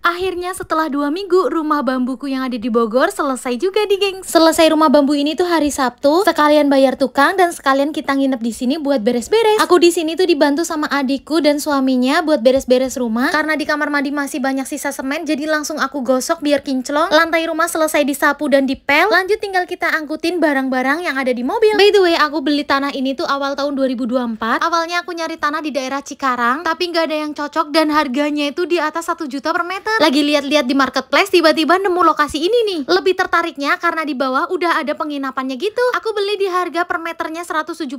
Akhirnya setelah 2 minggu, rumah bambuku yang ada di Bogor selesai juga di geng. Selesai rumah bambu ini tuh hari Sabtu, sekalian bayar tukang dan sekalian kita nginep di sini buat beres-beres. Aku di sini tuh dibantu sama adikku dan suaminya buat beres-beres rumah. Karena di kamar mandi masih banyak sisa semen, jadi langsung aku gosok biar kinclong. Lantai rumah selesai disapu dan dipel. Lanjut tinggal kita angkutin barang-barang yang ada di mobil. By the way, aku beli tanah ini tuh awal tahun 2024. Awalnya aku nyari tanah di daerah Cikarang, tapi nggak ada yang cocok dan harganya itu di atas 1 juta per meter. Lagi lihat-lihat di marketplace, tiba-tiba nemu lokasi ini nih. Lebih tertariknya karena di bawah udah ada penginapannya gitu. Aku beli di harga per meternya 175.000.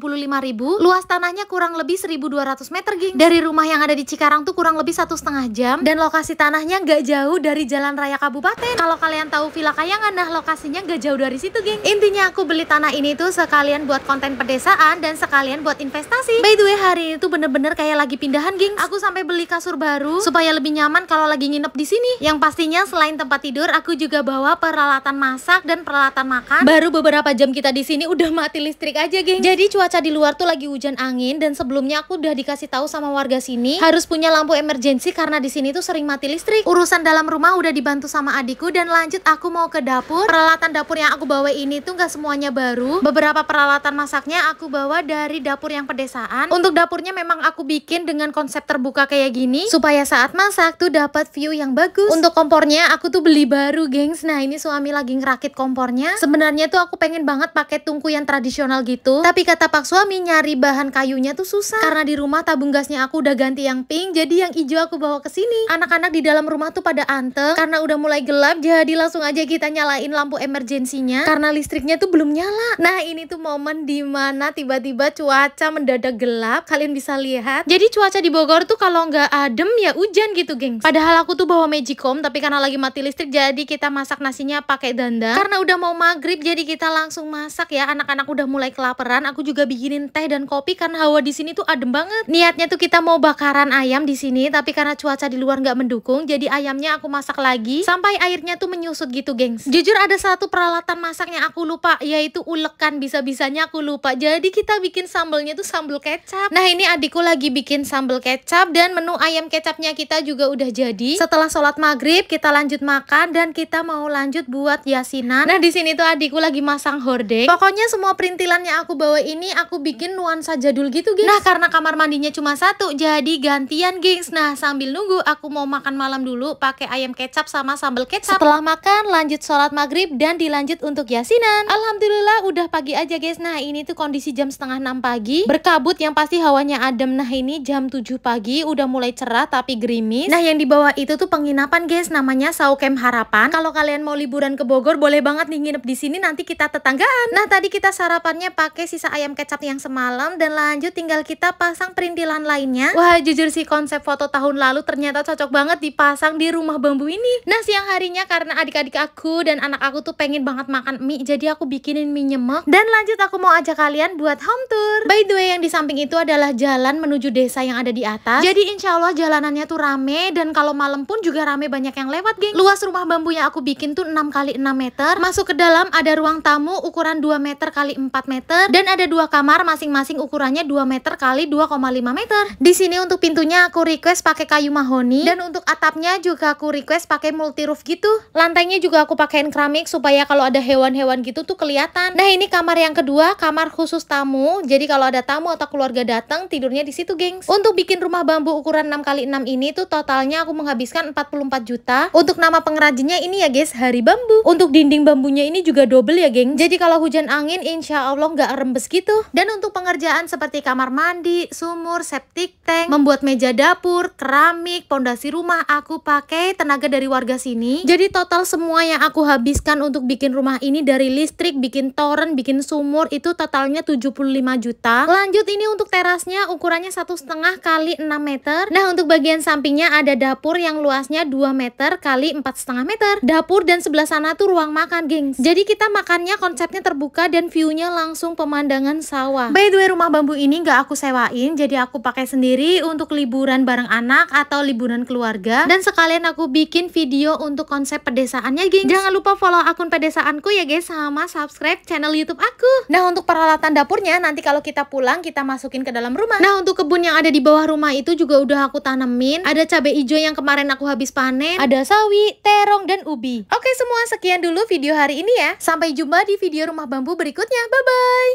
Luas tanahnya kurang lebih 1.200 meter, geng. Dari rumah yang ada di Cikarang tuh kurang lebih 1,5 jam. Dan lokasi tanahnya nggak jauh dari jalan raya kabupaten. Kalau kalian tahu Villa Kayangan, nah lokasinya nggak jauh dari situ, geng. Intinya aku beli tanah ini tuh sekalian buat konten pedesaan dan sekalian buat investasi. By the way, hari ini tuh bener-bener kayak lagi pindahan, geng. Aku sampai beli kasur baru supaya lebih nyaman kalau lagi nginep di sini. Yang pastinya selain tempat tidur, aku juga bawa peralatan masak dan peralatan makan. Baru beberapa jam kita di sini udah mati listrik aja, geng. Jadi cuaca di luar tuh lagi hujan angin dan sebelumnya aku udah dikasih tahu sama warga sini harus punya lampu emergency karena di sini tuh sering mati listrik. Urusan dalam rumah udah dibantu sama adikku dan lanjut aku mau ke dapur. Peralatan dapur yang aku bawa ini tuh nggak semuanya baru. Beberapa peralatan masaknya aku bawa dari dapur yang pedesaan. Untuk dapurnya memang aku bikin dengan konsep terbuka kayak gini supaya saat masak tuh dapat view yang bagus. Untuk kompornya aku tuh beli baru, gengs. Nah, ini suami lagi ngerakit kompornya. Sebenarnya tuh aku pengen banget pakai tungku yang tradisional gitu, tapi kata pak suami nyari bahan kayunya tuh susah karena di rumah tabung gasnya aku udah ganti yang pink, jadi yang hijau aku bawa ke sini. Anak-anak di dalam rumah tuh pada anteng karena udah mulai gelap, jadi langsung aja kita nyalain lampu emergensinya karena listriknya tuh belum nyala. Nah, ini tuh momen dimana tiba-tiba cuaca mendadak gelap. Kalian bisa lihat. Jadi cuaca di Bogor tuh kalau nggak adem ya hujan gitu, gengs. Padahal aku tuh bawa magicom, tapi karena lagi mati listrik jadi kita masak nasinya pakai dandang. Karena udah mau maghrib jadi kita langsung masak ya. Anak-anak udah mulai kelaparan. Aku juga bikinin teh dan kopi karena hawa di sini tuh adem banget. Niatnya tuh kita mau bakaran ayam di sini, tapi karena cuaca di luar nggak mendukung, jadi ayamnya aku masak lagi sampai airnya tuh menyusut gitu, gengs. Jujur ada satu peralatan masak yang aku lupa, yaitu ulekan. Bisa-bisanya aku lupa. Jadi kita bikin sambelnya tuh sambal kecap. Nah, ini adikku lagi bikin sambal kecap dan menu ayam kecapnya kita juga udah jadi. Setelah sholat maghrib kita lanjut makan dan kita mau lanjut buat yasinan. Nah, di sini tuh adikku lagi masang hordeng. Pokoknya semua perintilan yang aku bawa ini aku bikin nuansa jadul gitu, gengs. Nah, karena kamar mandinya cuma satu, jadi gantian, gengs. Nah, sambil nunggu aku mau makan malam dulu pakai ayam kecap sama sambal kecap. Setelah makan lanjut sholat maghrib dan dilanjut untuk yasinan. Alhamdulillah udah pagi aja, guys. Nah, ini tuh kondisi jam setengah 6 pagi. Berkabut yang pasti hawanya adem. Nah, ini jam 7 pagi udah mulai cerah tapi gerimis. Nah, yang di bawah itu tuh penginapan, guys, namanya Saukem Harapan. Kalau kalian mau liburan ke Bogor boleh banget nih nginep di sini, nanti kita tetanggaan. Nah, tadi kita sarapannya pakai sisa ayam kecap yang semalam dan lanjut tinggal kita pasang perintilan lainnya. Wah, jujur sih konsep foto tahun lalu ternyata cocok banget dipasang di rumah bambu ini. Nah, siang harinya karena adik-adik aku dan anak aku tuh pengen banget makan mie, jadi aku bikinin mie nyemek dan lanjut aku mau ajak kalian buat home tour. By the way, yang di samping itu adalah jalan menuju desa yang ada di atas. Jadi insya Allah jalanannya tuh rame dan kalau malam pun juga rame, banyak yang lewat, geng. Luas rumah bambu yang aku bikin tuh 6 kali 6 meter. Masuk ke dalam ada ruang tamu ukuran 2 meter kali 4 meter dan ada 2 kamar masing-masing ukurannya 2 meter kali 2,5 meter. Di sini untuk pintunya aku request pakai kayu mahoni dan untuk atapnya juga aku request pakai multi roof gitu. Lantainya juga aku pakein keramik supaya kalau ada hewan-hewan gitu tuh kelihatan. Nah, ini kamar yang kedua, kamar khusus tamu. Jadi kalau ada tamu atau keluarga datang tidurnya di situ, gengs. Untuk bikin rumah bambu ukuran 6 kali 6 ini tuh totalnya aku menghabiskan 44 juta. Untuk nama pengrajinnya ini ya, guys, Hari Bambu. Untuk dinding bambunya ini juga double ya, geng. Jadi kalau hujan angin insya Allah nggak rembes gitu. Dan untuk pengerjaan seperti kamar mandi, sumur, septic tank, membuat meja dapur, keramik, pondasi rumah, aku pakai tenaga dari warga sini. Jadi total semua yang aku habiskan untuk bikin rumah ini dari listrik, bikin toren, bikin sumur itu totalnya 75 juta. Lanjut ini untuk terasnya ukurannya 1,5 kali 6 meter. Nah, untuk bagian sampingnya ada dapur yang luasnya 2 meter kali 4,5 meter. Dapur dan sebelah sana tuh ruang makan, gengs. Jadi kita makannya konsepnya terbuka dan viewnya langsung pemandangan sawah. By the way, rumah bambu ini nggak aku sewain, jadi aku pakai sendiri untuk liburan bareng anak atau liburan keluarga. Dan sekalian aku bikin video untuk konsep pedesaannya, gengs. Jangan lupa follow akun pedesaanku ya, guys, sama subscribe channel YouTube aku. Nah, untuk peralatan dapurnya nanti kalau kita pulang kita masukin ke dalam rumah. Nah, untuk kebun yang ada di bawah rumah itu juga udah aku tanemin. Ada cabai hijau yang kemarin aku habis panen, ada sawi, terong, dan ubi. Oke semua, sekian dulu video hari ini ya. Sampai jumpa di video rumah bambu berikutnya. Bye-bye!